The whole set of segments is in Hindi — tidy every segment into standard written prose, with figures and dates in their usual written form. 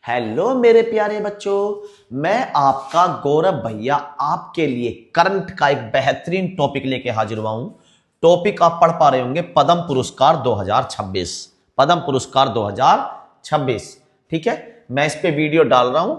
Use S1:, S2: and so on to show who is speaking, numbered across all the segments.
S1: हेलो मेरे प्यारे बच्चों, मैं आपका गौरव भैया आपके लिए करंट का एक बेहतरीन टॉपिक लेके हाजिर हुआ हूं। टॉपिक आप पढ़ पा रहे होंगे, पद्म पुरस्कार 2026। पद्म पुरस्कार 2026, ठीक है। मैं इस पे वीडियो डाल रहा हूं,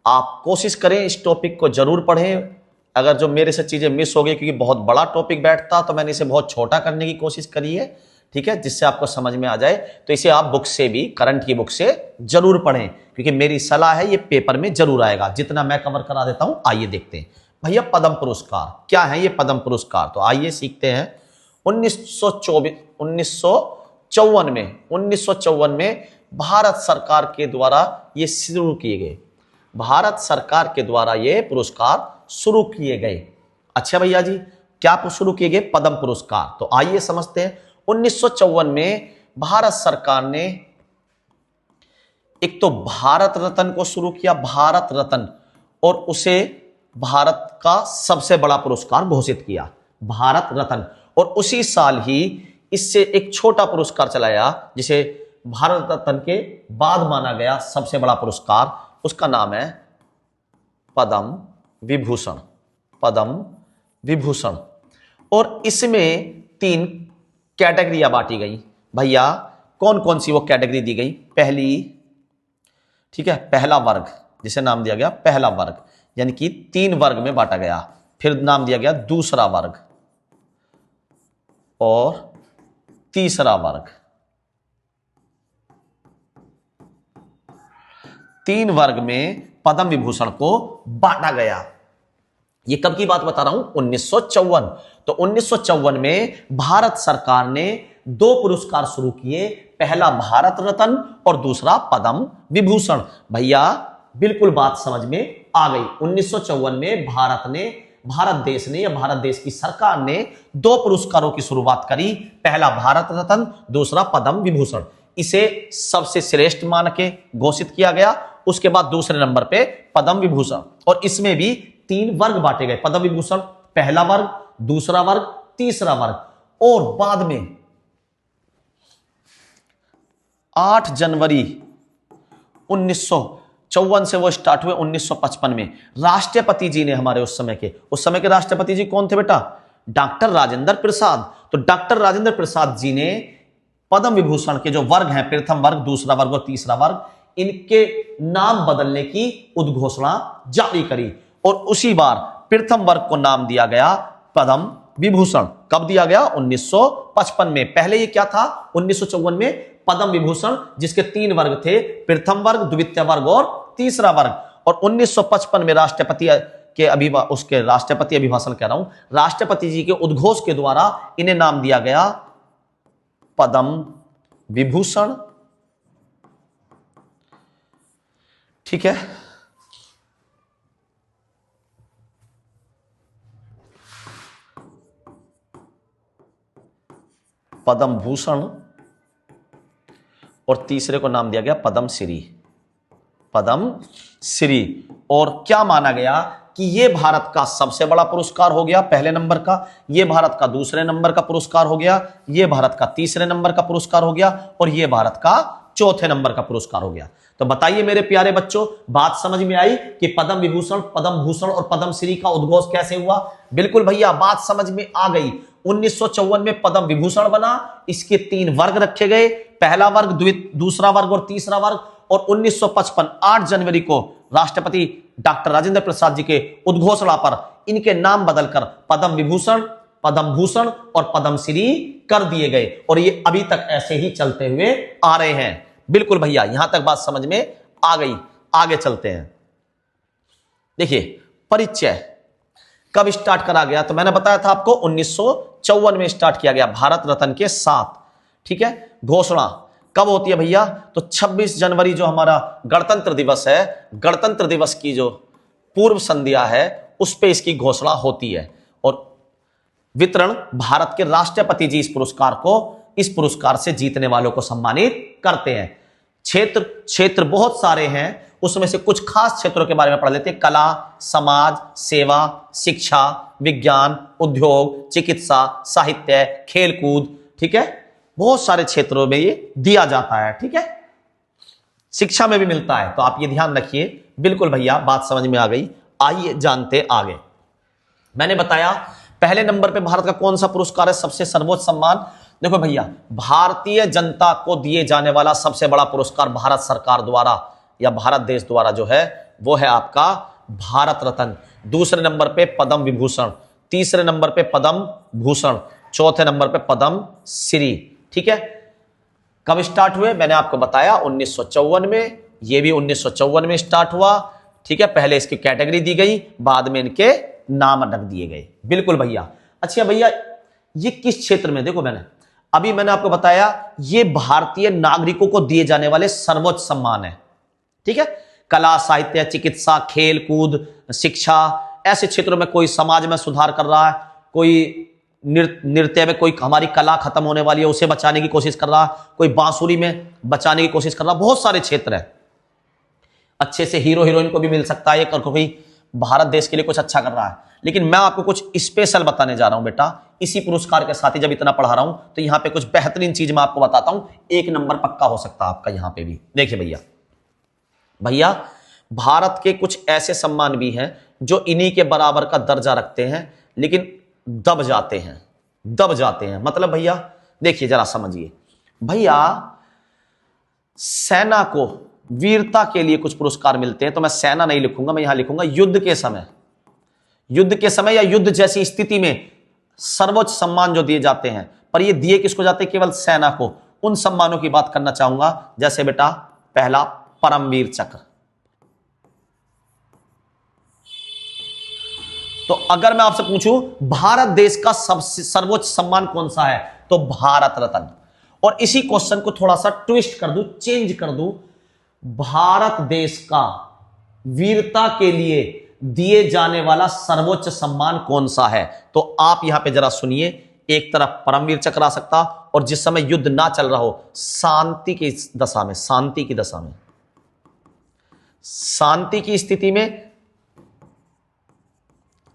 S1: आप कोशिश करें इस टॉपिक को जरूर पढ़ें। अगर जो मेरे से चीजें मिस हो गई, क्योंकि बहुत बड़ा टॉपिक बैठता तो मैंने इसे बहुत छोटा करने की कोशिश करी है, ठीक है, जिससे आपको समझ में आ जाए। तो इसे आप बुक से भी, करंट की बुक से जरूर पढ़ें, क्योंकि मेरी सलाह है ये पेपर में जरूर आएगा। जितना मैं कवर करा देता हूं, आइए देखते हैं भैया पद्म पुरस्कार क्या है। ये पद्म पुरस्कार तो आइए सीखते हैं। 1954 में भारत सरकार के द्वारा ये शुरू किए गए। भारत सरकार के द्वारा ये पुरस्कार शुरू किए गए। अच्छा भैया जी, क्या शुरू किए गए? पद्म पुरस्कार। तो आइए समझते हैं। 1954 में भारत सरकार ने एक तो भारत रत्न को शुरू किया, भारत रत्न, और उसे भारत का सबसे बड़ा पुरस्कार घोषित किया, भारत रत्न। और उसी साल ही इससे एक छोटा पुरस्कार चलाया जिसे भारत रत्न के बाद माना गया सबसे बड़ा पुरस्कार, उसका नाम है पद्म विभूषण। पद्म विभूषण। और इसमें 3 कैटेगरियां बांटी गई। भैया कौन कौन सी वो कैटेगरी दी गई? पहली, ठीक है, पहला वर्ग, जिसे नाम दिया गया पहला वर्ग, यानी कि 3 वर्ग में बांटा गया। फिर नाम दिया गया दूसरा वर्ग और तीसरा वर्ग। 3 वर्ग में पद्म विभूषण को बांटा गया। ये कब की बात बता रहा हूं? 1954। तो 1954 में भारत सरकार ने 2 पुरस्कार शुरू किए, पहला भारत रत्न और दूसरा पद्म विभूषण। भैया बिल्कुल बात समझ में आ गई। 1954 में भारत देश ने या भारत देश की सरकार ने 2 पुरस्कारों की शुरुआत करी, पहला भारत रत्न, दूसरा पद्म विभूषण। इसे सबसे श्रेष्ठ मान के घोषित किया गया। उसके बाद दूसरे नंबर पे पद्म विभूषण, और इसमें भी 3 वर्ग बांटे गए। पद्म विभूषण पहला वर्ग, दूसरा वर्ग, तीसरा वर्ग। और बाद में 8 जनवरी 1954 से वो स्टार्ट हुए। 1955 में राष्ट्रपति जी ने, हमारे उस समय के राष्ट्रपति जी कौन थे बेटा? डॉक्टर राजेंद्र प्रसाद। तो डॉक्टर राजेंद्र प्रसाद जी ने पद्म विभूषण के जो वर्ग हैं, प्रथम वर्ग, दूसरा वर्ग और तीसरा वर्ग, इनके नाम बदलने की उद्घोषणा जारी करी। और उसी बार प्रथम वर्ग को नाम दिया गया पद्म विभूषण। कब दिया गया? 1955 में। पहले ये क्या था? 1954 में पद्म विभूषण, जिसके 3 वर्ग थे, प्रथम वर्ग, द्वितीय वर्ग और तीसरा वर्ग। और 1955 में राष्ट्रपति अभिभाषण कह रहा हूं, राष्ट्रपति जी के उद्घोष के द्वारा इन्हें नाम दिया गया पद्म विभूषण, ठीक है। पद्म भूषण, और तीसरे को नाम दिया गया पद्म श्री। पद्म श्री। और क्या माना गया कि यह भारत का सबसे बड़ा पुरस्कार हो गया, पहले नंबर का। यह भारत का दूसरे नंबर का पुरस्कार हो गया, यह भारत का तीसरे नंबर का पुरस्कार हो गया, और यह भारत का चौथे नंबर का पुरस्कार हो गया। तो बताइए मेरे प्यारे बच्चों, बात समझ में आई कि पद्म विभूषण, पद्म भूषण और पद्म श्री का उद्घोष कैसे हुआ? बिल्कुल भैया, बात समझ में आ गई। 1954 में पद्म विभूषण बना, इसके 3 वर्ग रखे गए, पहला वर्ग, दूसरा वर्ग और तीसरा वर्ग। और 1955 8 जनवरी को राष्ट्रपति डॉक्टर राजेंद्र प्रसाद जी के उद्घोषणा पर इनके नाम बदलकर पद्म विभूषण, पद्म भूषण और पद्म श्री कर दिए गए। और ये अभी तक ऐसे ही चलते हुए आ रहे हैं। बिल्कुल भैया, यहां तक बात समझ में आ गई। आगे चलते हैं। देखिए, परिचय कब स्टार्ट करा गया? तो मैंने बताया था आपको 1954 में स्टार्ट किया गया, भारत रत्न के साथ, ठीक है। घोषणा कब होती है भैया? तो 26 जनवरी जो हमारा गणतंत्र दिवस है, गणतंत्र दिवस की जो पूर्व संध्या है, उस पे इसकी घोषणा होती है। और वितरण भारत के राष्ट्रपति जी इस पुरस्कार से जीतने वालों को सम्मानित करते हैं। क्षेत्र बहुत सारे हैं, उसमें से कुछ खास क्षेत्रों के बारे में पढ़ लेते हैं। कला, समाज, सेवा, शिक्षा, विज्ञान, उद्योग, चिकित्सा, साहित्य, खेलकूद, ठीक है। बहुत सारे क्षेत्रों में ये दिया जाता है, ठीक है। शिक्षा में भी मिलता है, तो आप ये ध्यान रखिए। बिल्कुल भैया, बात समझ में आ गई। आइए जानते आगे। मैंने बताया पहले नंबर पे भारत का कौन सा पुरस्कार है, सबसे सर्वोच्च सम्मान। देखो भैया, भारतीय जनता को दिए जाने वाला सबसे बड़ा पुरस्कार भारत सरकार द्वारा या भारत देश द्वारा जो है वो है आपका भारत रत्न। दूसरे नंबर पे पद्म विभूषण, तीसरे नंबर पे पद्म भूषण, चौथे नंबर पे पद्म श्री। ठीक है, कब स्टार्ट हुए मैंने आपको बताया 1954 में, ये भी 1954 में स्टार्ट हुआ। ठीक है, पहले इसकी कैटेगरी दी गई, बाद में इनके नाम रख दिए गए। बिल्कुल भैया। अच्छा भैया, ये किस क्षेत्र में, देखो मैंने आपको बताया ये भारतीय नागरिकों को दिए जाने वाले सर्वोच्च सम्मान है। ठीक है, कला, साहित्य, चिकित्सा, खेल कूद, शिक्षा, ऐसे क्षेत्रों में कोई समाज में सुधार कर रहा है, कोई नृत्य में कोई हमारी कला खत्म होने वाली है उसे बचाने की कोशिश कर रहा है, कोई बांसुरी में बचाने की कोशिश कर रहा है, बहुत सारे क्षेत्र है। अच्छे से हीरो हीरोइन को भी मिल सकता है, कोई भारत देश के लिए कुछ अच्छा कर रहा है। लेकिन मैं आपको कुछ स्पेशल बताने जा रहा हूं बेटा, इसी पुरस्कार के साथ ही जब इतना पढ़ा रहा हूं तो यहां पे कुछ बेहतरीन चीज मैं आपको बताता हूं, 1 नंबर पक्का हो सकता है आपका यहां पे भी। देखिए भैया, भारत के कुछ ऐसे सम्मान भी हैं जो इन्हीं के बराबर का दर्जा रखते हैं, लेकिन दब जाते हैं। मतलब भैया देखिए, जरा समझिए भैया, सेना को वीरता के लिए कुछ पुरस्कार मिलते हैं, तो मैं सेना नहीं लिखूंगा, मैं यहां लिखूंगा युद्ध के समय या युद्ध जैसी स्थिति में सर्वोच्च सम्मान जो दिए जाते हैं। पर ये दिए किसको जाते हैं? केवल सेना को। उन सम्मानों की बात करना चाहूंगा, जैसे बेटा पहला परमवीर चक्र। तो अगर मैं आपसे पूछूं भारत देश का सबसे सर्वोच्च सम्मान कौन सा है, तो भारत रत्न। और इसी क्वेश्चन को थोड़ा सा ट्विस्ट कर दूं, चेंज कर दूं, भारत देश का वीरता के लिए दिए जाने वाला सर्वोच्च सम्मान कौन सा है? तो आप यहां पे जरा सुनिए, एक तरफ परमवीर चक्र आ सकता, और जिस समय युद्ध ना चल रहा हो, शांति की दशा में, शांति की स्थिति में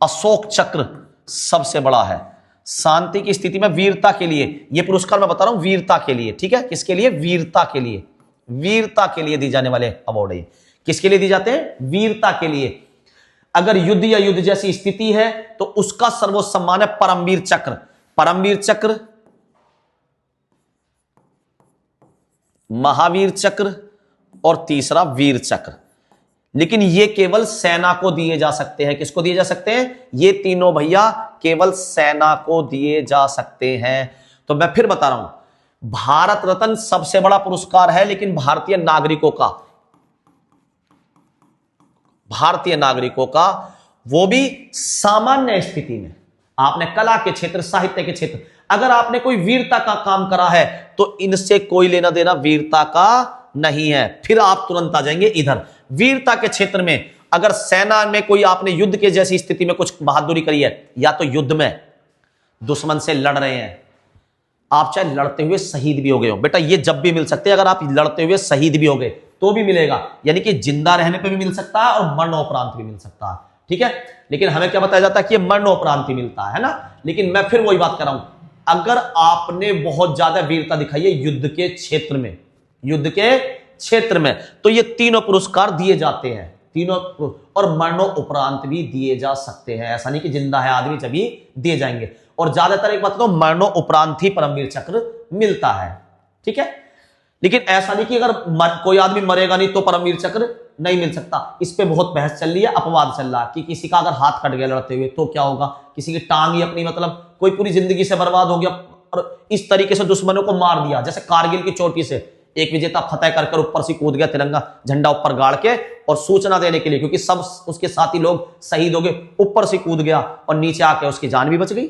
S1: अशोक चक्र सबसे बड़ा है। शांति की स्थिति में वीरता के लिए, यह पुरस्कार मैं बता रहा हूं वीरता के लिए। ठीक है, किसके लिए? वीरता के लिए दी जाने वाले अवार्ड है। किसके लिए दी जाते हैं? वीरता के लिए। अगर युद्ध या युद्ध जैसी स्थिति है तो उसका सर्वोच्च सम्मान है परमवीर चक्र, महावीर चक्र और तीसरा वीर चक्र। लेकिन ये केवल सेना को दिए जा सकते हैं। किसको दिए जा सकते हैं? ये तीनों भैया केवल सेना को दिए जा सकते हैं। तो मैं फिर बता रहा हूं, भारत रत्न सबसे बड़ा पुरस्कार है, लेकिन भारतीय नागरिकों का वो भी सामान्य स्थिति में। आपने कला के क्षेत्र, साहित्य के क्षेत्र, अगर आपने कोई वीरता का काम करा है तो इनसे कोई लेना देना वीरता का नहीं है। फिर आप तुरंत आ जाएंगे इधर, वीरता के क्षेत्र में अगर सेना में कोई आपने युद्ध के जैसी स्थिति में कुछ बहादुरी करी है, या तो युद्ध में दुश्मन से लड़ रहे हैं, आप चाहे लड़ते हुए शहीद भी हो गए हो, बेटा ये जब भी मिल सकते हैं। अगर आप लड़ते हुए शहीद भी हो गए तो भी मिलेगा, यानी कि जिंदा रहने पे भी मिल सकता है और मरणोपरांत भी मिल सकता है। ठीक है, लेकिन हमें क्या बताया जाता है कि ये मरणोपरांत ही मिलता है ना। लेकिन मैं फिर वही बात कर रहा हूं, अगर आपने बहुत ज्यादा वीरता दिखाई है युद्ध के क्षेत्र में, तो ये तीनों पुरस्कार दिए जाते हैं, तीनों, और मरणोपरांत भी दिए जा सकते हैं। ऐसा नहीं कि जिंदा है आदमी तभी दिए जाएंगे। और ज्यादातर एक बात तो मरणोपरांत ही परमवीर चक्र मिलता है। ठीक है, लेकिन ऐसा नहीं कि अगर कोई आदमी मरेगा नहीं तो परमवीर चक्र नहीं मिल सकता। इस पे बहुत बहस चल रही है, अपवाद चल रहा है कि किसी का अगर हाथ कट गया लड़ते हुए तो क्या होगा, किसी की टांग ही अपनी, मतलब कोई पूरी जिंदगी से बर्बाद हो गया और इस तरीके से दुश्मनों को मार दिया, जैसे कारगिल की चोटी से एक विजेता फतेह कर ऊपर से कूद गया, तिरंगा झंडा ऊपर गाड़ के, और सूचना देने के लिए, क्योंकि सब उसके साथी लोग शहीद हो गए, ऊपर से कूद गया और नीचे आके उसकी जान भी बच गई।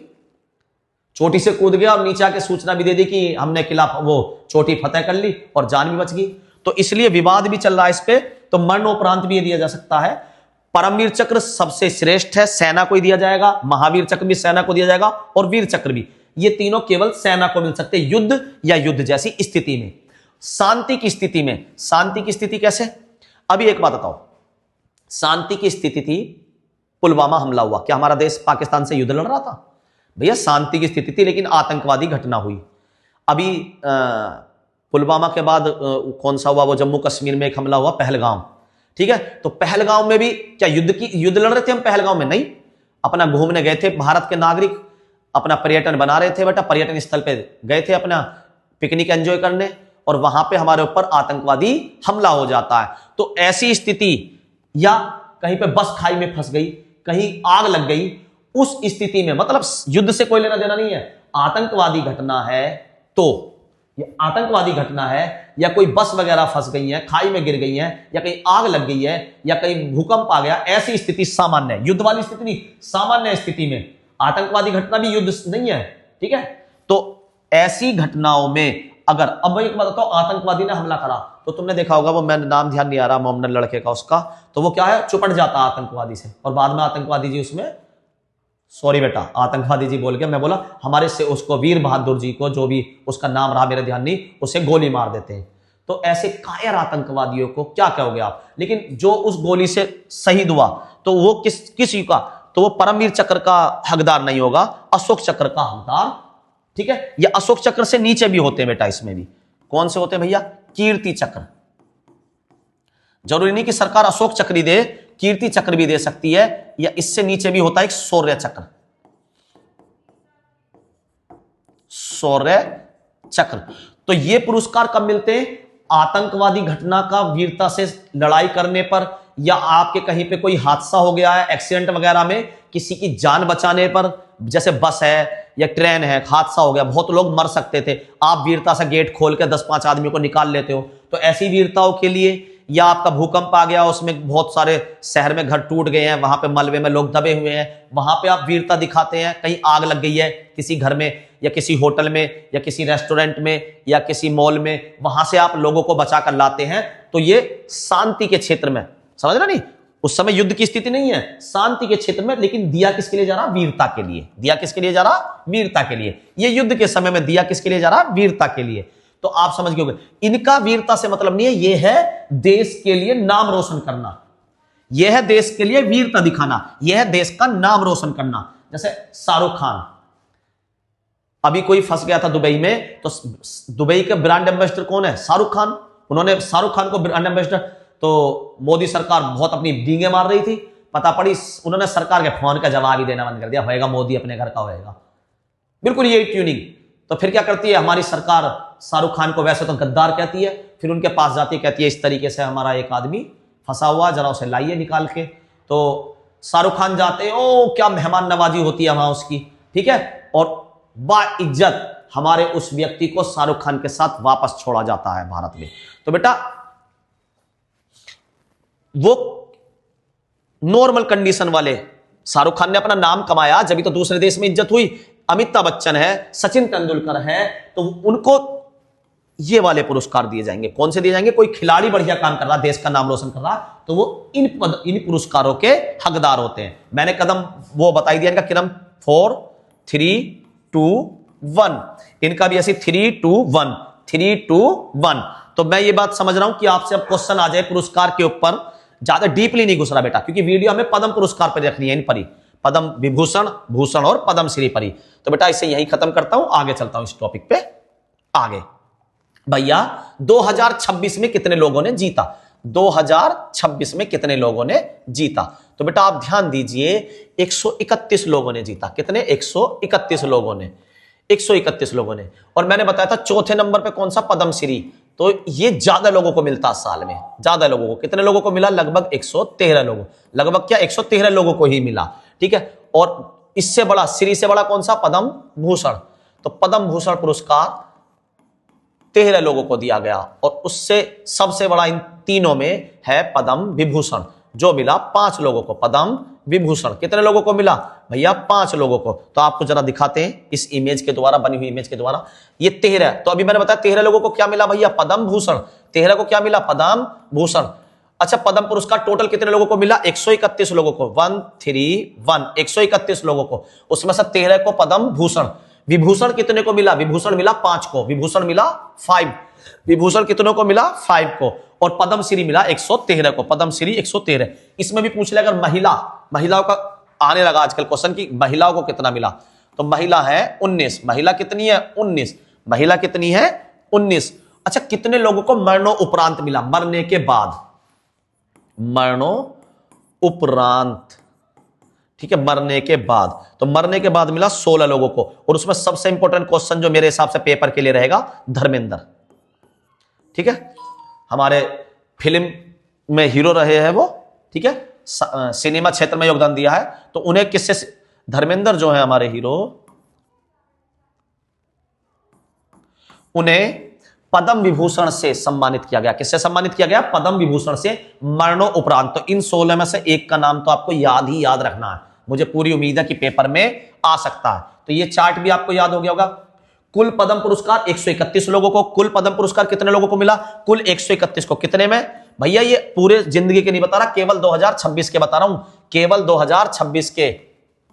S1: चोटी से कूद गया और नीचे आके सूचना भी दे दी कि हमने किला वो चोटी फतेह कर ली और जान भी बच गई। तो इसलिए विवाद भी चल रहा है इस पे। तो मरणोपरांत भी दिया जा सकता है। परमवीर चक्र सबसे श्रेष्ठ है, सेना को ही दिया जाएगा। महावीर चक्र भी सेना को दिया जाएगा और वीर चक्र भी। ये तीनों केवल सेना को मिल सकते हैं युद्ध या युद्ध जैसी स्थिति में। शांति की स्थिति कैसे? अभी एक बात बताओ, शांति की स्थिति थी, पुलवामा हमला हुआ, क्या हमारा देश पाकिस्तान से युद्ध लड़ रहा था? भैया शांति की स्थिति थी, लेकिन आतंकवादी घटना हुई। अभी पुलवामा के बाद कौन सा हुआ वो जम्मू कश्मीर में एक हमला हुआ पहलगाम, ठीक है। तो पहलगाम में भी क्या युद्ध लड़ रहे थे हम? पहलगाम में नहीं, अपना घूमने गए थे, भारत के नागरिक अपना पर्यटन बना रहे थे बेटा, पर्यटन स्थल पे गए थे अपना पिकनिक एंजॉय करने, और वहां पे हमारे ऊपर आतंकवादी हमला हो जाता है। तो ऐसी स्थिति, या कहीं पे बस खाई में फंस गई, कहीं आग लग गई, उस स्थिति में, मतलब युद्ध से कोई लेना देना नहीं है, आतंकवादी घटना है, तो ये आतंकवादी घटना है, या कोई बस वगैरह फंस गई है, खाई में गिर गई है, या कहीं आग लग गई है, या कहीं भूकंप आ गया, ऐसी स्थिति सामान्य है, युद्ध वाली स्थिति नहीं, सामान्य स्थिति में। आतंकवादी घटना भी युद्ध नहीं है, ठीक है। तो ऐसी घटनाओं में अगर, अब मैं एक बात बताऊं, आतंकवादी ने हमला करा तो तुमने देखा होगा, वो मैंने नाम ध्यान नहीं आ रहा, मोहम्मद लड़के का उसका, तो वो क्या है, चुपट जाता आतंकवादी से, और बाद में आतंकवादी जी उसमें, सॉरी बेटा, आतंकवादी जी बोल के मैं बोला, हमारे से उसको वीर बहादुर जी को, जो भी उसका नाम रहा मेरे ध्यान नहीं, उसे गोली मार देते हैं। तो ऐसे कायर आतंकवादियों को क्या कहोगे आप? लेकिन जो उस गोली से शहीद हुआ तो वो किस युग का, तो वो परमवीर चक्र का हकदार नहीं होगा, अशोक चक्र का हकदार, ठीक है। ये अशोक चक्र से नीचे भी होते हैं बेटा, इसमें भी कौन से होते हैं भैया? कीर्ति चक्र। जरूरी नहीं कि सरकार अशोक चक्र ही दे, कीर्ति चक्र भी दे सकती है, या इससे नीचे भी होता है एक शौर्य चक्र। शौर्य चक्र। तो ये पुरस्कार कब मिलते हैं? आतंकवादी घटना का वीरता से लड़ाई करने पर, या आपके कहीं पे कोई हादसा हो गया है, एक्सीडेंट वगैरह में किसी की जान बचाने पर, जैसे बस है या ट्रेन है, हादसा हो गया, बहुत लोग मर सकते थे, आप वीरता से गेट खोल के 10-5 आदमियों को निकाल लेते हो, तो ऐसी वीरताओं के लिए, या आपका भूकंप आ गया, उसमें बहुत सारे शहर में घर टूट गए हैं, वहां पे मलबे में लोग दबे हुए हैं, वहां पे आप वीरता दिखाते हैं। कहीं आग लग गई है किसी घर में, या किसी होटल में, या किसी रेस्टोरेंट में, या किसी मॉल में, वहां से आप लोगों को बचा कर लाते हैं, तो ये शांति के क्षेत्र में, समझ रहे नहीं, उस समय युद्ध की स्थिति नहीं है, शांति के क्षेत्र में, लेकिन दिया किसके लिए जा रहा? वीरता के लिए। दिया किसके लिए जा रहा? वीरता के लिए। ये युद्ध के समय में दिया किसके लिए जा रहा? वीरता के लिए। तो आप समझ गए होंगे, इनका वीरता से मतलब नहीं है, ये है देश के लिए नाम रोशन करना, यह है देश के लिए वीरता दिखाना, यह है देश का नाम रोशन करना। जैसे शाहरुख खान, अभी कोई फंस गया था दुबई में, तो दुबई के ब्रांड एम्बेसडर कौन है? शाहरुख खान। उन्होंने शाहरुख खान को ब्रांड एम्बेसडर, तो मोदी सरकार बहुत अपनी डींगे मार रही थी, पता पड़ी उन्होंने सरकार के फोन का जवाब ही देना बंद कर दिया, होएगा मोदी अपने घर का होएगा, बिल्कुल यही ट्यूनिंग। तो फिर क्या करती है हमारी सरकार? शाहरुख खान को वैसे तो गद्दार कहती है, फिर उनके पास जाती है, कहती है इस तरीके से हमारा एक आदमी फंसा हुआ, जरा उसे लाइए निकाल के। तो शाहरुख खान जाते हैं, ओ क्या मेहमान नवाजी होती है वहां उसकी, ठीक है, और बाइज्जत हमारे उस व्यक्ति को शाहरुख खान के साथ वापस छोड़ा जाता है भारत में। तो बेटा वो नॉर्मल कंडीशन वाले, शाहरुख खान ने अपना नाम कमाया, जब तो दूसरे देश में इज्जत हुई। अमिताभ बच्चन है, सचिन तेंदुलकर है, तो उनको ये वाले पुरस्कार दिए जाएंगे। कौन से दिए जाएंगे? कोई खिलाड़ी बढ़िया काम कर रहा, देश का नाम रोशन कर रहा, तो वो इन पुरस्कारों के हकदार होते हैं। मैंने कदम वो बताई दिया, इनका क्रम 4 3 2 1, इनका भी ऐसे 3 2 1 3 2 1। तो मैं ये बात समझ रहा हूं कि आपसे अब क्वेश्चन आ जाए पुरस्कार के ऊपर, ज्यादा डीपली नहीं घुस रहा बेटा, क्योंकि वीडियो हमें पद्म पुरस्कार पर रखनी है, इन पर ही, पद्म विभूषण, भूषण और पद्म श्री पर ही। तो बेटा इसे यही खत्म करता हूं, आगे चलता हूं इस टॉपिक पे आगे। भैया 2026 में कितने लोगों ने जीता? 2026 में कितने लोगों ने जीता? तो बेटा आप ध्यान दीजिए, 131 लोगों ने जीता। कितने? 131 लोगों ने, 131 लोगों ने। और मैंने बताया था चौथे नंबर पे कौन सा? पद्मश्री। तो ये ज्यादा लोगों को मिलता साल में, ज्यादा लोगों को। कितने लोगों को मिला? लगभग 113 लोगों, लगभग क्या 113 लोगों को ही मिला, ठीक है। और इससे बड़ा, श्री से बड़ा कौन सा? पद्म भूषण। तो पद्म भूषण पुरस्कार 13 लोगों को दिया गया, और उससे सबसे बड़ा इन तीनों में है पद्म विभूषण, जो मिला 5 लोगों को। पद्म विभूषण कितने लोगों को मिला? भैया 5 लोगों को। तो आपको जरा दिखाते हैं इस इमेज के द्वारा, बनी हुई इमेज के द्वारा। ये 13, तो अभी मैंने बताया 13 लोगों को क्या मिला भैया? पद्म भूषण। 13 को क्या मिला? पद्म भूषण। अच्छा, पद्म पुरस्कार टोटल कितने लोगों को मिला? 131 लोगों को। 131 131 लोगों को, उसमें से 13 को पद्म भूषण। विभूषण कितने को मिला? विभूषण मिला 5 को, विभूषण मिला 5, विभूषण कितनों को मिला? 5 को। और पद्मश्री मिला 113 को, पद्मश्री 113। इसमें भी पूछ ले अगर महिलाओं का आने लगा आजकल क्वेश्चन कि महिलाओं को कितना मिला, तो महिला है 19। महिला कितनी है? 19। महिला कितनी है? 19। अच्छा, कितने लोगों को मरणों उपरांत मिला? मरने के बाद, मरणों उपरांत, ठीक है, मरने के बाद। तो मरने के बाद मिला 16 लोगों को, और उसमें सबसे इंपॉर्टेंट क्वेश्चन जो मेरे हिसाब से पेपर के लिए रहेगा, धर्मेंद्र। ठीक है, हमारे फिल्म में हीरो रहे हैं वो, ठीक है, सिनेमा क्षेत्र में योगदान दिया है, तो उन्हें किससे, धर्मेंद्र जो है हमारे हीरो, उन्हें पद्म विभूषण से सम्मानित किया गया। किससे सम्मानित किया गया? पद्म विभूषण से, मरणों उपरांत। तो इन 16 में से एक का नाम तो आपको याद ही याद रखना है, मुझे पूरी उम्मीद है कि पेपर में आ सकता है। तो ये चार्ट भी आपको याद हो गया होगा। कुल पद्म पुरस्कार 131 लोगों को। कुल पद्म पुरस्कार कितने लोगों को मिला? कुल 131 को। कितने में भैया? ये पूरे जिंदगी के नहीं बता रहा, केवल 2026 के बता रहा हूं, केवल 2026 के,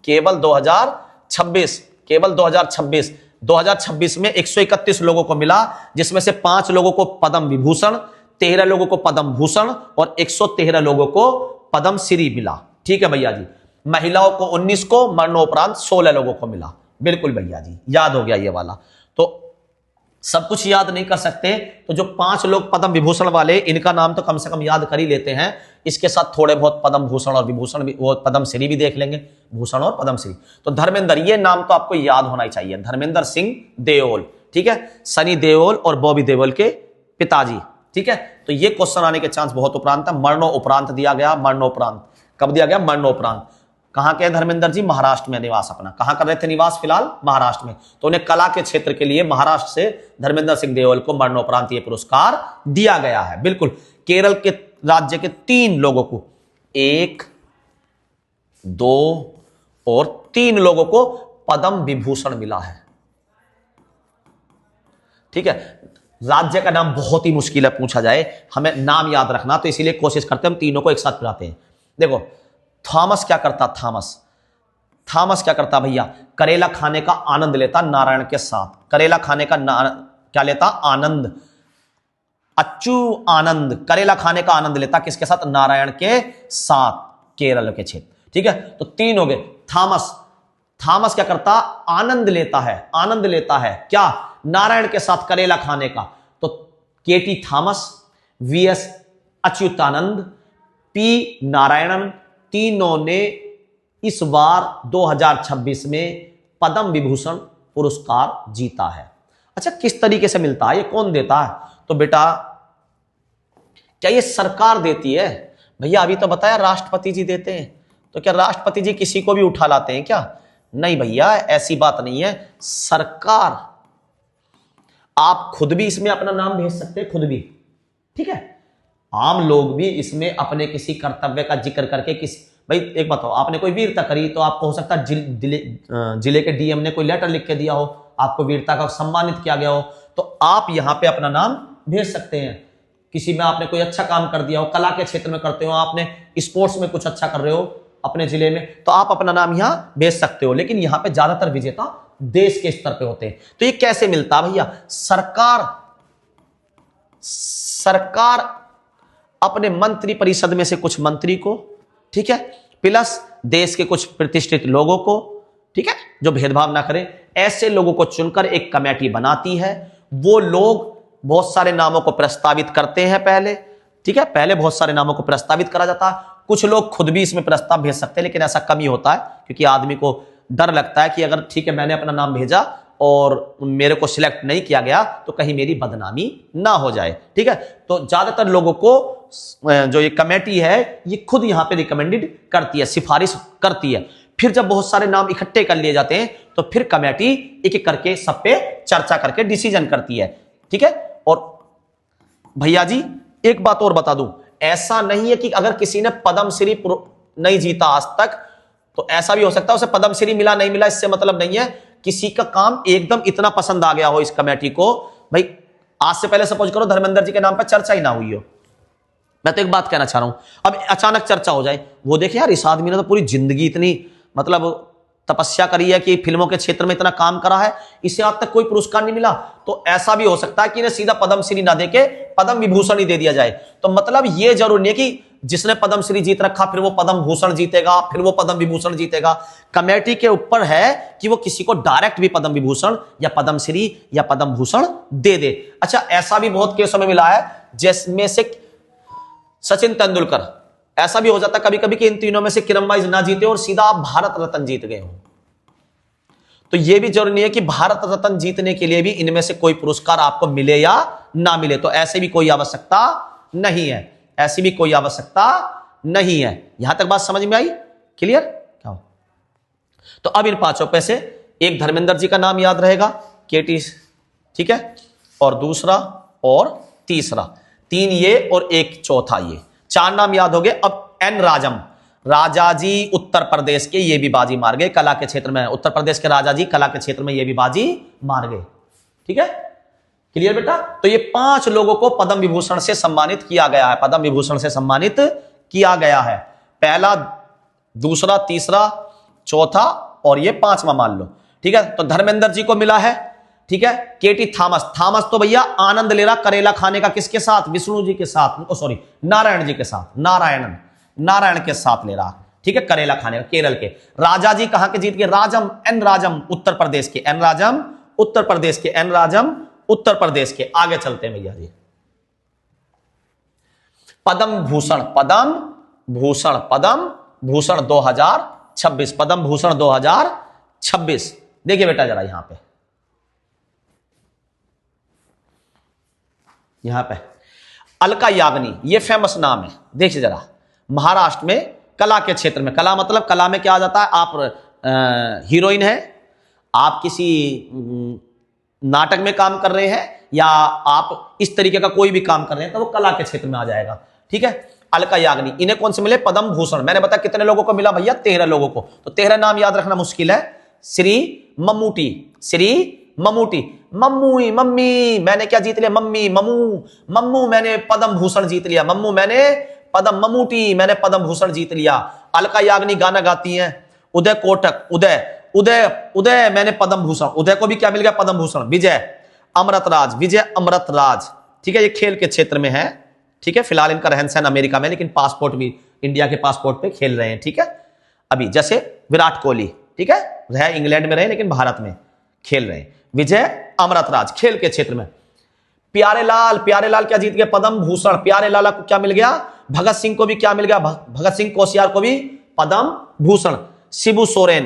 S1: केवल 2026, केवल 2026। 2026 में 131 लोगों को मिला, जिसमें से 5 लोगों को पद्म विभूषण, 13 लोगों को पद्म भूषण और 113 लोगों को पद्म श्री मिला। ठीक है भैया जी। महिलाओं को 19 को, मरणोपरांत 16 लोगों को मिला। बिल्कुल भैया जी, याद हो गया ये वाला। तो सब कुछ याद नहीं कर सकते, तो जो 5 लोग पद्म विभूषण वाले, इनका नाम तो कम से कम याद कर ही लेते हैं। इसके साथ थोड़े बहुत पद्म भूषण और विभूषण भी, वो पद्म श्री भी देख लेंगे, भूषण और पद्म श्री। तो धर्मेंद्र, ये नाम तो आपको याद होना ही चाहिए, धर्मेंद्र सिंह देओल। ठीक है, सनी देओल और बॉबी देओल के पिताजी। ठीक है, तो ये क्वेश्चन आने के चांस बहुत उपरांत है। मरणोपरांत दिया गया, मरणोपरांत कब दिया गया? मरणोपरांत। कहां के धर्मेंद्र जी? महाराष्ट्र में निवास अपना। कहां कर रहे थे निवास फिलहाल? महाराष्ट्र में। तो उन्हें कला के क्षेत्र के लिए महाराष्ट्र से धर्मेंद्र सिंह देओल को मरणोपरांत ये पुरस्कार दिया गया है। बिल्कुल। केरल के राज्य के 3 लोगों को, 1, 2 और 3 लोगों को पद्म विभूषण मिला है। ठीक है, राज्य का नाम बहुत ही मुश्किल है पूछा जाए, हमें नाम याद रखना, तो इसीलिए कोशिश करते हैं हम तीनों को एक साथ पिलाते हैं। देखो, थॉमस क्या करता? थॉमस क्या करता भैया? करेला खाने का आनंद लेता नारायण के साथ। करेला खाने का क्या लेता? आनंद। अच्चू आनंद करेला खाने का आनंद लेता किसके साथ? नारायण के साथ, केरल के क्षेत्र। ठीक है, तो 3 हो गए। थॉमस क्या करता? आनंद लेता है, आनंद लेता है क्या? नारायण के साथ करेला खाने का। तो केटी थॉमस, वीएस अच्युतानंद, पी नारायणन, तीनों ने इस बार 2026 में पद्म विभूषण पुरस्कार जीता है। अच्छा, किस तरीके से मिलता है? ये कौन देता है? तो बेटा, क्या ये सरकार देती है? भैया अभी तो बताया राष्ट्रपति जी देते हैं। तो क्या राष्ट्रपति जी किसी को भी उठा लाते हैं क्या? नहीं भैया, ऐसी बात नहीं है। सरकार, आप खुद भी इसमें अपना नाम भेज सकते हैं, खुद भी। ठीक है, आम लोग भी इसमें अपने किसी कर्तव्य का जिक्र करके, भाई एक बताओ, आपने कोई वीरता करी तो आपको हो सकता है जिले के डीएम ने कोई लेटर लिख के दिया हो, आपको वीरता का सम्मानित किया गया हो, तो आप यहां पे अपना नाम भेज सकते हैं। किसी में आपने कोई अच्छा काम कर दिया हो, कला के क्षेत्र में करते हो, आपने स्पोर्ट्स में कुछ अच्छा कर रहे हो अपने जिले में, तो आप अपना नाम यहां भेज सकते हो। लेकिन यहां पे ज्यादातर विजेता देश के स्तर पे होते हैं। तो ये कैसे मिलता है भैया? सरकार अपने मंत्री परिषद में से कुछ मंत्री को, ठीक है, प्लस देश के कुछ प्रतिष्ठित लोगों को, ठीक है, जो भेदभाव ना करें, ऐसे लोगों को चुनकर एक कमेटी बनाती है। वो लोग बहुत सारे नामों को प्रस्तावित करते हैं पहले, ठीक है, पहले बहुत सारे नामों को प्रस्तावित करा जाता है। कुछ लोग खुद भी इसमें प्रस्ताव भेज सकते हैं, लेकिन ऐसा कम ही होता है, क्योंकि आदमी को डर लगता है कि अगर ठीक है मैंने अपना नाम भेजा और मेरे को सिलेक्ट नहीं किया गया तो कहीं मेरी बदनामी ना हो जाए। ठीक है, तो ज्यादातर लोगों को जो ये कमेटी है ये खुद यहां पे रिकमेंडेड करती है, सिफारिश करती है। फिर जब बहुत सारे नाम इकट्ठे कर लिए जाते हैं तो फिर कमेटी एक एक करके सब पे चर्चा करके डिसीजन करती है। ठीक है, और भैया जी एक बात और बता दूं, ऐसा नहीं है कि अगर किसी ने पद्मश्री नहीं जीता आज तक तो ऐसा भी हो सकता है उसे पद्मश्री मिला नहीं मिला, इससे मतलब नहीं है। किसी का काम एकदम इतना पसंद आ गया हो इस कमेटी को, भाई आज से पहले सपोज करो धर्मेंद्र जी के नाम पर चर्चा ही ना हुई हो, मैं तो एक बात कहना चाह रहा हूं, अब अचानक चर्चा हो जाए, वो देखे यार इस आदमी ने तो पूरी जिंदगी इतनी मतलब तपस्या करी है कि फिल्मों के क्षेत्र में इतना काम करा है, इसे आज तक कोई पुरस्कार नहीं मिला, तो ऐसा भी हो सकता है कि इन्हें सीधा पद्मश्री ना देके पद्म विभूषण ही दे दिया जाए। तो मतलब ये जरूरी नहीं है कि जिसने पद्मश्री जीत रखा फिर वो पद्म भूषण जीतेगा, फिर वो पद्म विभूषण जीतेगा। कमेटी के ऊपर है कि वो किसी को डायरेक्ट भी पद्म विभूषण या पद्मश्री या पद्म भूषण दे दे। अच्छा, ऐसा भी बहुत केसों में मिला है जिसमें से सचिन तेंदुलकर, ऐसा भी हो जाता कभी कभी कि इन तीनों में से क्रम वाइज ना जीते और सीधा आप भारत रत्न जीत गए हो। तो यह भी जरूरी नहीं है कि भारत रत्न जीतने के लिए भी इनमें से कोई पुरस्कार आपको मिले या ना मिले। तो ऐसे भी कोई आवश्यकता नहीं है, ऐसी भी कोई आवश्यकता नहीं है। यहां तक बात समझ में आई? क्लियर? क्या हो? तो अब इन पांचों पे से एक धर्मेंद्र जी का नाम याद रहेगा, केटी, ठीक है, और दूसरा और तीसरा, तीन ये और एक चौथा ये, चार नाम याद हो गए। अब एन राजम, राजा जी उत्तर प्रदेश के, ये भी बाजी मार गए कला के क्षेत्र में। उत्तर प्रदेश के राजा जी कला के क्षेत्र में ये भी बाजी मार गए। ठीक है, क्लियर बेटा? तो ये पांच लोगों को पद्म विभूषण से सम्मानित किया गया है, पद्म विभूषण से सम्मानित किया गया है। पहला, दूसरा, तीसरा, चौथा और ये पांचवा मान लो। ठीक है, तो धर्मेंद्र जी को मिला है। ठीक है, केटी थॉमस, थॉमस तो भैया आनंद ले रहा करेला खाने का, किसके साथ? विष्णु जी के साथ, सॉरी नारायण जी के साथ, नारायण के साथ ले रहा। ठीक है, करेला खाने का, केरल के। राजा जी कहां के जीत गए? राजम, एन राजम उत्तर प्रदेश के, एन राजम उत्तर प्रदेश के, एन राजम उत्तर प्रदेश के। आगे चलते हैं भैया जी, पद्म भूषण, पद्म भूषण, पद्म भूषण 2026, पद्म भूषण 2026। देखिए बेटा जरा यहां पे अलका याग्निक, ये फेमस नाम है। देखिए जरा, महाराष्ट्र में कला के क्षेत्र में, कला मतलब कला में क्या आ जाता है? आप हीरोइन है, आप किसी नाटक में काम कर रहे हैं, या आप इस तरीके का कोई भी काम कर रहे हैं, तो वो कला के क्षेत्र में आ जाएगा। ठीक है, अलका याग्निक, इन्हें कौन से मिले? पद्म भूषण। मैंने बताया कितने लोगों को मिला भैया? 13 लोगों को। तो 13 नाम याद रखना मुश्किल है। श्री मम्मूटी, श्री मम्मूटी, मम्मू, मम्मी मैंने क्या जीत लिया? मम्मी, मम्मू मैंने पद्म भूषण जीत लिया, मम्मू मैंने पद्म, मम्मूटी मैंने पद्म भूषण जीत लिया। अलका याग्निक गाना गाती हैं। उदय कोटक, उदय मैंने पद्म भूषण, उदय को भी क्या मिल गया? पद्म भूषण। विजय अमृतराज, ठीक है, ये खेल के क्षेत्र में है। ठीक है, फिलहाल इनका रहन सहन अमेरिका में, लेकिन पासपोर्ट भी इंडिया के पासपोर्ट पे खेल रहे हैं। ठीक है, अभी जैसे विराट कोहली, ठीक है, रहे इंग्लैंड में रहे लेकिन भारत में खेल रहे हैं। विजय अमृतराज खेल के क्षेत्र में। प्यारेलाल क्या जीत गया? पद्म भूषण। प्यारेलाल को क्या मिल गया? भगत सिंह को भी क्या मिल गया? भगत सिंह कोश्यार को भी पद्म भूषण। शिबू सोरेन,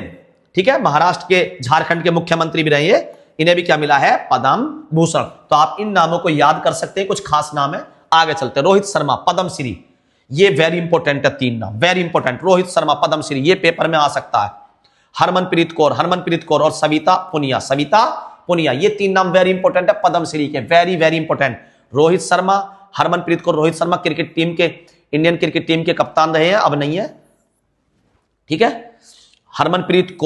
S1: ठीक है, महाराष्ट्र के, झारखंड के मुख्यमंत्री भी रहे, इन्हें भी क्या मिला है? पद्म भूषण। तो आप इन नामों को याद कर सकते हैं, कुछ खास नाम है। आगे चलते हैं। रोहित शर्मा पद्मश्री, ये वेरी इंपॉर्टेंट है, तीन नाम वेरी इंपॉर्टेंट। रोहित शर्मा पद्मश्री, ये पेपर में आ सकता है। हरमनप्रीत कौर और सविता पुनिया, ये तीन नाम वेरी इंपॉर्टेंट है पद्मश्री के, very very important. Rohit Sharma, Harmanpreet Kaur. Rohit Sharma cricket team के, इंडियन क्रिकेट टीम के कप्तान रहे हैं, अब नहीं है। ठीक है, हरमनप्रीत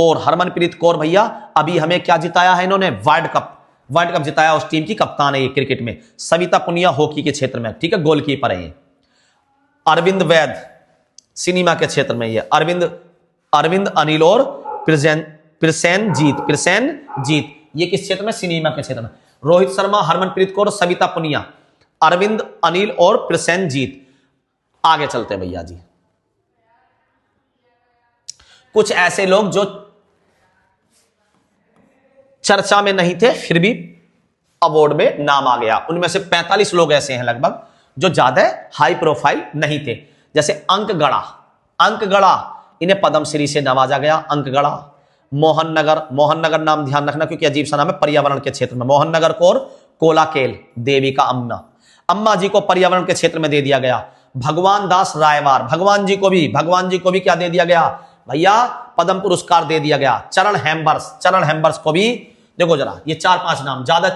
S1: कौर भैया अभी हमें क्या जिताया है इन्होंने? वर्ल्ड कप जिताया, उस टीम की कप्तान है ये क्रिकेट में। सविता पुनिया हॉकी के क्षेत्र में, ठीक है, गोलकीपर है ये। अरविंद वैद सिनेमा के क्षेत्र में, ये अरविंद अनिल और प्रसेनजीत, ये किस क्षेत्र में? सिनेमा के क्षेत्र में। रोहित शर्मा, हरमनप्रीत कौर, सविता पुनिया, अरविंद अनिल और प्रसेनजीत। आगे चलते हैं भैया जी, कुछ ऐसे लोग जो चर्चा में नहीं थे फिर भी अवार्ड में नाम आ गया, उनमें से 45 लोग ऐसे हैं लगभग जो ज्यादा हाई प्रोफाइल नहीं थे। जैसे अंकगड़ा, इन्हें पद्मश्री से नवाजा गया। अंकगड़ा। मोहन नगर नाम ध्यान रखना क्योंकि अजीब सा नाम है, पर्यावरण के क्षेत्र में। मोहन नगर को और कोलाकेल, देवी का अम्मा जी को पर्यावरण के क्षेत्र में दे दिया गया। भगवान दास रायवार, भगवान जी को भी क्या दे दिया गया भैया? पद्म पुरस्कार दे दिया गया। चरण हेम्बर्स को भी, देखो जरा, ये 4-5 नाम ज्यादा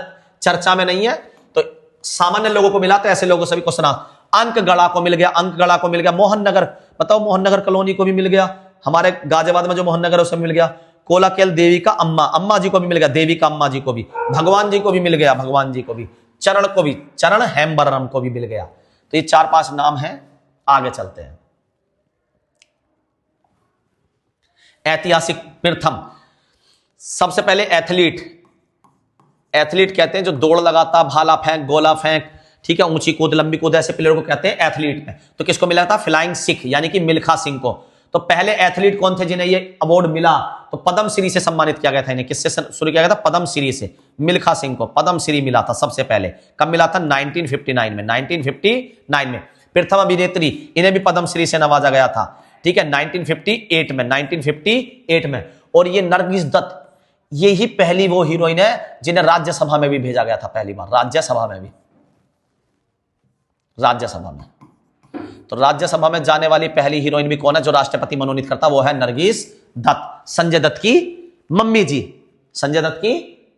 S1: चर्चा में नहीं है तो सामान्य लोगों को मिला, तो ऐसे लोगों सभी को सुना। अंकगड़ा को मिल गया। मोहन नगर, बताओ, मोहन नगर कॉलोनी को भी मिल गया। हमारे गाजियाबाद में जो मोहन नगर है उसमें मिल गया। कोलाकेल, देवी का अम्मा जी को भी मिल गया, देवी का अम्मा जी को भी। भगवान जी को भी मिल गया, भगवान जी को भी। चरण हेम्बरम को भी मिल गया। तो ये 4-5 नाम हैं। आगे चलते हैं। ऐतिहासिक प्रथम, सबसे पहले एथलीट कहते हैं जो दौड़ लगाता, भाला फेंक, गोला फेंक, ठीक है, ऊंची कूद लंबी कूद ऐसे प्लेयर को कहते हैं एथलीट में। तो किसको मिला था? फ्लाइंग सिख यानी कि मिल्खा सिंह को। तो पहले एथलीट कौन थे जिन्हें ये अवार्ड मिला? तो पद्मश्री से सम्मानित किया गया था इन्हें। किससे शुरू किया गया था? पद्मश्री से। मिल्खा सिंह को पद्मश्री मिला था सबसे पहले। कब मिला था? 1959 में। 1959 में। प्रथम अभिनेत्री, इन्हें भी पद्मश्री से नवाजा गया था, ठीक है, 1958 में। 1958 में। और ये नरगिस दत्त, ये ही पहली वो हीरोइन है जिन्हें राज्यसभा में भी भेजा गया था, पहली बार राज्यसभा में भी। राज्यसभा में, तो राज्यसभा में जाने वाली पहली हीरोइन भी कौन है जो राष्ट्रपति मनोनीत करता? वो है नरगिस दत्त, संजय दत्त की मम्मी जी। संजय दत्त की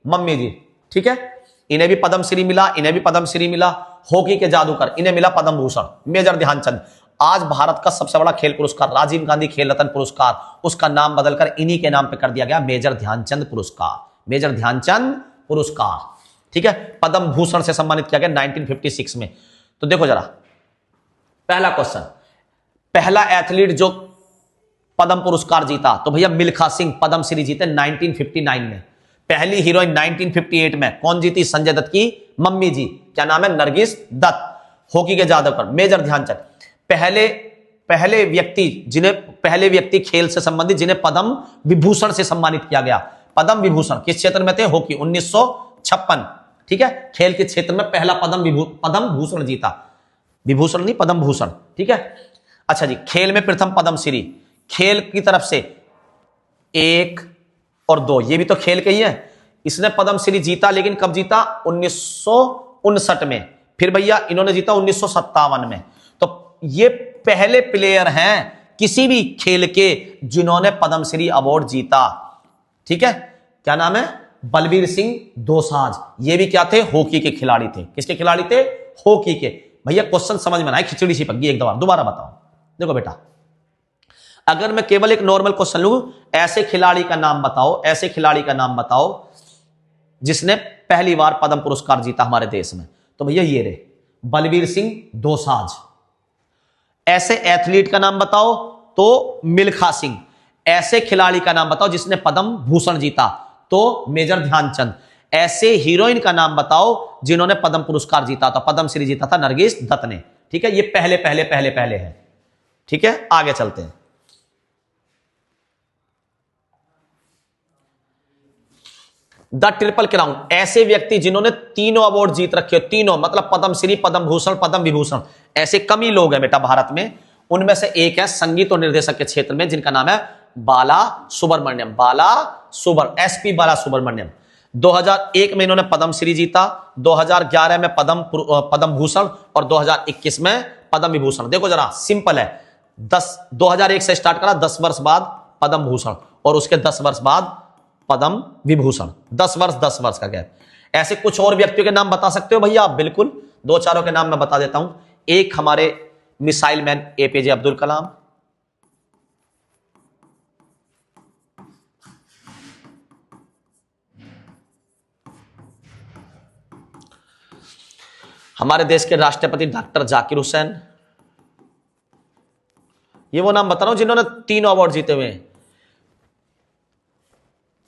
S1: मम्मी जी, ठीक है। इन्हें भी पद्मश्री मिला, इन्हें भी पद्मश्री मिला। हॉकी के जादूगर, इन्हें मिला पद्म भूषण। मेजर ध्यानचंद, आज भारत का सबसे बड़ा खेल पुरस्कार राजीव गांधी खेल रत्न पुरस्कार, उसका नाम बदलकर इन्हीं के नाम पे कर दिया गया, मेजर ध्यानचंद पुरस्कार। मेजर ध्यानचंद पुरस्कार, ठीक है। पद्म भूषण से सम्मानित किया गया 1956 में। तो देखो जरा, पहला क्वेश्चन, पहला एथलीट जो पद्म पुरस्कार जीता, तो भैया मिल्खा सिंह पद्मश्री जीते 1959 में। पहली हीरोइन 1958 में कौन जीती? संजय दत्त की मम्मी जी, क्या नाम है? नरगिस दत्त। हॉकी के जादूगर मेजर ध्यानचंद, पहले व्यक्ति खेल से संबंधित जिन्हें पद्म विभूषण से सम्मानित किया गया। पद्म विभूषण किस क्षेत्र में थे? हॉकी, 1956, ठीक है। खेल के क्षेत्र में पहला पद्म भूषण जीता, विभूषण नहीं, पद्म भूषण, ठीक है। अच्छा जी, खेल में प्रथम पद्मश्री, खेल की तरफ से 1 और 2, ये भी तो खेल के ही है। इसने पद्मश्री जीता, लेकिन कब जीता? 1959 में। फिर भैया इन्होंने जीता 1957 में। तो ये पहले प्लेयर हैं किसी भी खेल के जिन्होंने पद्मश्री अवार्ड जीता, ठीक है। क्या नाम है? बलबीर सिंह दोसांझ। ये भी क्या थे? हॉकी के खिलाड़ी थे। किसके खिलाड़ी थे? हॉकी के। भैया क्वेश्चन समझ में आए? खिचड़ी सी पक गई एक बार, दोबारा बताओ। देखो बेटा, अगर मैं केवल एक नॉर्मल क्वेश्चन लूं, ऐसे खिलाड़ी का नाम बताओ, ऐसे खिलाड़ी का नाम बताओ जिसने पहली बार पद्म पुरस्कार जीता हमारे देश में, तो भैया ये रे बलबीर सिंह दोसांझ। ऐसे एथलीट का नाम बताओ तो मिल्खा सिंह। ऐसे खिलाड़ी का नाम बताओ जिसने पद्म भूषण जीता, तो मेजर ध्यानचंद। ऐसे हीरोइन का नाम बताओ जिन्होंने पद्म पुरस्कार जीता था, पद्मश्री जीता था, नरगिस दत्त ने, ठीक है। ये पहले पहले पहले पहले है, ठीक है। आगे चलते हैं। द ट्रिपल क्राउन, ऐसे व्यक्ति जिन्होंने तीनों अवार्ड जीत रखे, तीनों मतलब पद्मश्री, पद्म भूषण, पद्म विभूषण, ऐसे कम ही लोग हैं बेटा भारत में। उनमें से एक है संगीत और निर्देशक के क्षेत्र में, जिनका नाम है बाला सुब्रमण्यम। एसपी बाला सुब्रमण्यम। 2001 में इन्होंने पद्मश्री जीता, 2011 में पद्म भूषण और 2021 में पद्म विभूषण। देखो जरा, सिंपल है। 2001 से स्टार्ट करा, 10 वर्ष बाद पद्म भूषण और उसके 10 वर्ष बाद पद्म विभूषण। 10 वर्ष का गैप। ऐसे कुछ और व्यक्तियों के नाम बता सकते हो भैया आप? बिल्कुल, 2-4 के नाम मैं बता देता हूं। एक हमारे missile man APJ Abdul Kalam, हमारे देश के राष्ट्रपति डॉक्टर जाकिर हुसैन। ये वो नाम बता रहा हूं जिन्होंने 3 अवार्ड जीते हुए हैं।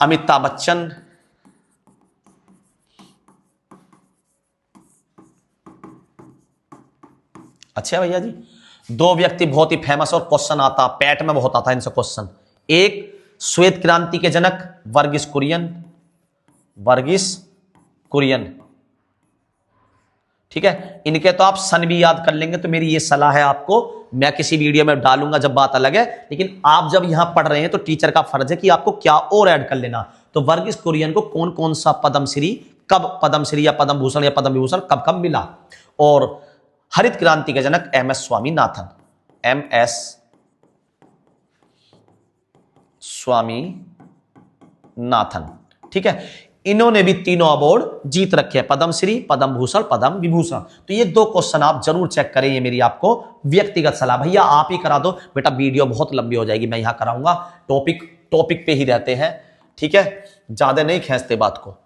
S1: अमिताभ बच्चन, अच्छा भैया जी। 2 व्यक्ति बहुत ही फेमस और क्वेश्चन आता, पैट में बहुत आता है इनसे क्वेश्चन। एक श्वेत क्रांति के जनक वर्गीस कुरियन, ठीक है। इनके तो आप सन भी याद कर लेंगे, तो मेरी ये सलाह है आपको, मैं किसी वीडियो में डालूंगा जब बात अलग है, लेकिन आप जब यहां पढ़ रहे हैं तो टीचर का फर्ज है कि आपको क्या और ऐड कर लेना। तो वर्गीस कुरियन को कौन कौन सा पद्मश्री, कब पद्मश्री या पद्म भूषण या पद्म विभूषण कब कब मिला। और हरित क्रांति के जनक MS स्वामीनाथन, ठीक है। इन्होंने भी तीनों अवार्ड जीत रखे हैं, पद्मश्री, पद्म भूषण, पद्म विभूषण। तो ये 2 क्वेश्चन आप जरूर चेक करें, ये मेरी आपको व्यक्तिगत सलाह। भैया आप ही करा दो बेटा, वीडियो बहुत लंबी हो जाएगी, मैं यहां कराऊंगा। टॉपिक पे ही रहते हैं, ठीक है, ज्यादा नहीं खींचते बात को।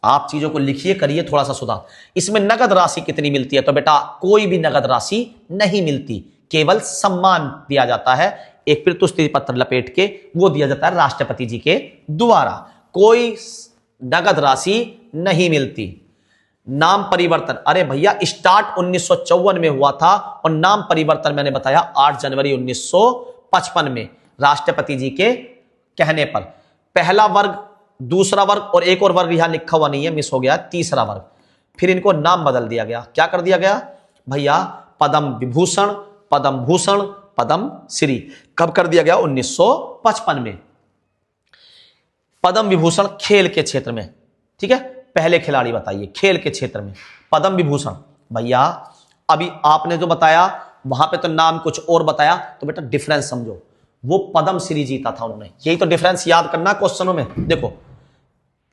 S1: आप चीजों को लिखिए, करिए थोड़ा सा सुधार। इसमें नगद राशि कितनी मिलती है? तो बेटा कोई भी नगद राशि नहीं मिलती, केवल सम्मान दिया जाता है, एक प्रशस्ति पत्र लपेट के, वो दिया जाता है राष्ट्रपति जी के द्वारा। कोई नगद राशि नहीं मिलती, नाम परिवर्तन, अरे भैया स्टार्ट 1954 में हुआ था और नाम परिवर्तन मैंने बताया 8 जनवरी 1955 में राष्ट्रपति जी के कहने पर। पहला वर्ग, दूसरा वर्ग और एक और वर्ग यहां लिखा हुआ नहीं है, मिस हो गया, तीसरा वर्ग। फिर इनको नाम बदल दिया गया, क्या कर दिया गया भैया, पद्म विभूषण, पद्म भूषण, पद्म श्री। कब कर दिया गया, 1955 में। पद्म विभूषण खेल के क्षेत्र में, ठीक है, पहले खिलाड़ी बताइए खेल के क्षेत्र में पद्म विभूषण। भैया अभी आपने जो बताया वहां पे तो नाम कुछ और बताया, तो बेटा डिफरेंस समझो, वो पद्म श्री जीता था उन्होंने, यही तो डिफरेंस याद करना क्वेश्चनों में। देखो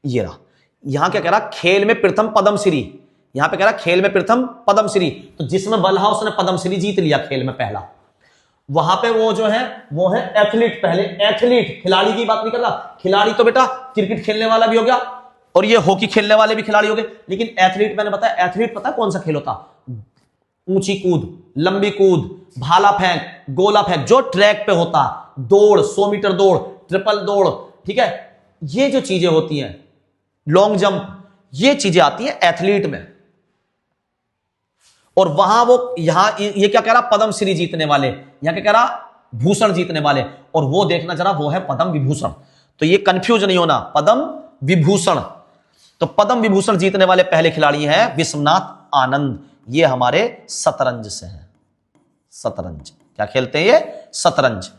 S1: ये रहा, यहां क्या कह रहा, खेल में प्रथम पद्म श्री, यहां पे कह रहा खेल में प्रथम पद्म श्री, तो जिसमें बल्हा उसने पद्म श्री जीत लिया खेल में पहला। वहां पे वो जो है वो है एथलीट, पहले एथलीट, खिलाड़ी की बात नहीं कर रहा, खिलाड़ी तो बेटा क्रिकेट खेलने वाला भी हो गया और ये हॉकी खेलने वाले भी खिलाड़ी हो गए, लेकिन एथलीट मैंने बताया, एथलीट पता है कौन सा खेल होता, ऊंची कूद, लंबी कूद, भाला फेंक, गोला फेंक, जो ट्रैक पे होता, दौड़, 100 मीटर दौड़, ट्रिपल दौड़, ठीक है, ये जो चीजें होती हैं, लॉन्ग जंप, ये चीजें आती हैं एथलीट में। और वहां वो यहां ये क्या कह रहा, पद्म श्री जीतने वाले, यहां क्या कह रहा, भूषण जीतने वाले, और वो देखना जरा वो है पद्म विभूषण, तो ये कंफ्यूज नहीं होना, पद्म विभूषण। तो पद्म विभूषण जीतने वाले पहले खिलाड़ी हैं विश्वनाथ आनंद, ये हमारे शतरंज से हैं, शतरंज क्या खेलते हैं ये, शतरंज।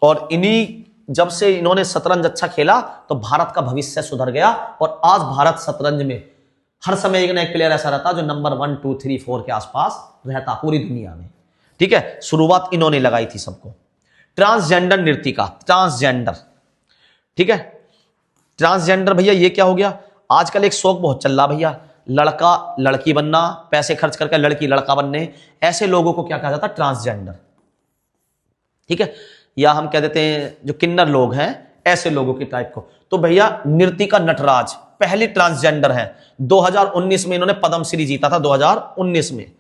S1: और इन्हीं जब से इन्होंने शतरंज अच्छा खेला तो भारत का भविष्य सुधर गया, और आज भारत शतरंज में हर समय एक ना एक प्लेयर ऐसा रहता जो नंबर 1, 2, 3, 4 के आसपास रहता पूरी दुनिया में, ठीक है। शुरुआत इन्होंने लगाई थी सबको। ट्रांसजेंडर नृत्यिका, ट्रांसजेंडर, ठीक है, ट्रांसजेंडर भैया ये क्या हो गया, आजकल एक शौक बहुत चल रहा भैया, लड़का लड़की बनना, पैसे खर्च करके लड़की लड़का बनने, ऐसे लोगों को क्या कहा जाता है, ट्रांसजेंडर, ठीक है, या हम कह देते हैं जो किन्नर लोग हैं ऐसे लोगों की टाइप को। तो भैया नृत्यिका नटराज पहली ट्रांसजेंडर है, 2019 में इन्होंने पद्मश्री जीता था, 2019 में,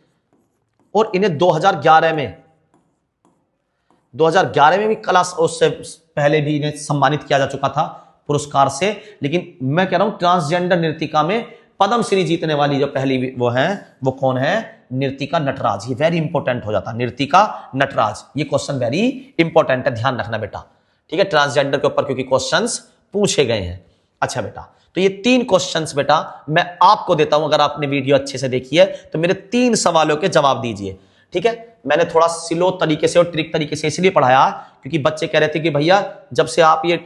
S1: और इन्हें 2011 में भी कला, उससे पहले भी इन्हें सम्मानित किया जा चुका था पुरस्कार से। लेकिन मैं कह रहा हूं ट्रांसजेंडर नृत्यिका में पद्मश्री जीतने वाली जो पहली वो है, वो कौन है, नृत्यिका नटराज। ये वेरी इंपॉर्टेंट हो जाता है, नृत्यिका नटराज, ये क्वेश्चन वेरी इंपॉर्टेंट है, ध्यान रखना बेटा, ठीक है, ट्रांसजेंडर के ऊपर क्योंकि क्वेश्चंस पूछे गए हैं। अच्छा बेटा, तो ये 3 क्वेश्चंस बेटा मैं आपको देता हूं, अगर आपने वीडियो अच्छे से देखी है तो मेरे 3 सवालों के जवाब दीजिए, ठीक है। मैंने थोड़ा स्लो तरीके से और ट्रिक तरीके से इसलिए पढ़ाया क्योंकि बच्चे कह रहे थे कि भैया जब से आप ये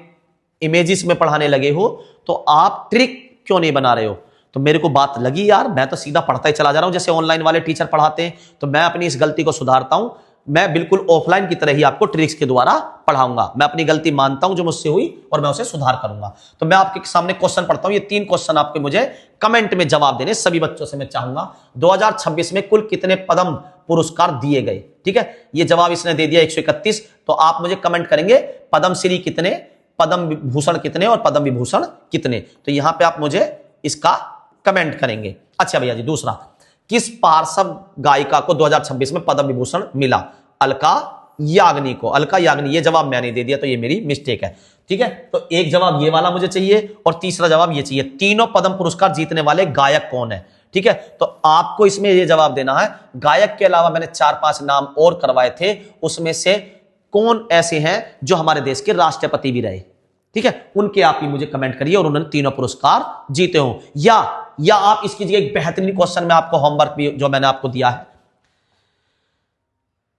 S1: इमेजेस में पढ़ाने लगे हो तो आप ट्रिक क्यों नहीं बना रहे हो, तो मेरे को बात लगी यार, मैं तो सीधा पढ़ता ही चला जा रहा हूं जैसे ऑनलाइन वाले टीचर पढ़ाते हैं। तो मैं अपनी इस गलती को सुधारता हूं, मैं बिल्कुल ऑफलाइन की तरह ही आपको ट्रिक्स के द्वारा पढ़ाऊंगा। मैं अपनी गलती मानता हूं जो मुझसे हुई और मैं उसे सुधार करूंगा। तो मैं आपके सामने क्वेश्चन पढ़ता हूं, ये 3 क्वेश्चन आपके मुझे कमेंट में जवाब देने, सभी बच्चों से मैं चाहूंगा। 2026 में कुल कितने पद्म पुरस्कार दिए गए, ठीक है, ये जवाब इसने दे दिया 131। तो आप मुझे कमेंट करेंगे पद्मश्री कितने, पद्म भूषण कितने और पद्म विभूषण कितने, तो यहां पे आप मुझे इसका कमेंट करेंगे। अच्छा भैया जी, दूसरा, किस पार्श्व गायिका को 2026 में पद्म विभूषण मिला, अलका याग्निक को, अलका याग्निक, ये जवाब मैंने दे दिया तो ये मेरी मिस्टेक है, ठीक है। तो एक जवाब ये वाला मुझे चाहिए और तीसरा जवाब ये चाहिए। तीनों पद्म पुरस्कार जीतने वाले गायक कौन है, ठीक है। तो आपको इसमें ये जवाब देना है, गायक के अलावा मैंने 4-5 नाम और करवाए थे, उसमें से कौन ऐसे हैं जो हमारे देश के राष्ट्रपति भी रहे, ठीक है, उनके आप ही मुझे कमेंट करिए और उन्होंने तीनों पुरस्कार जीते हो। या आप इसकी जगह एक बेहतरीन क्वेश्चन में आपको होमवर्क भी जो मैंने आपको दिया है,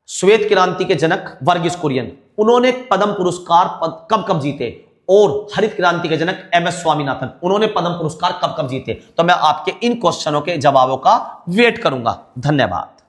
S1: श्वेत क्रांति के जनक वर्गीस कुरियन, उन्होंने पद्म पुरस्कार कब कब जीते, और हरित क्रांति के जनक MS स्वामीनाथन, उन्होंने पद्म पुरस्कार कब कब जीते। तो मैं आपके इन क्वेश्चनों के जवाबों का वेट करूंगा। धन्यवाद।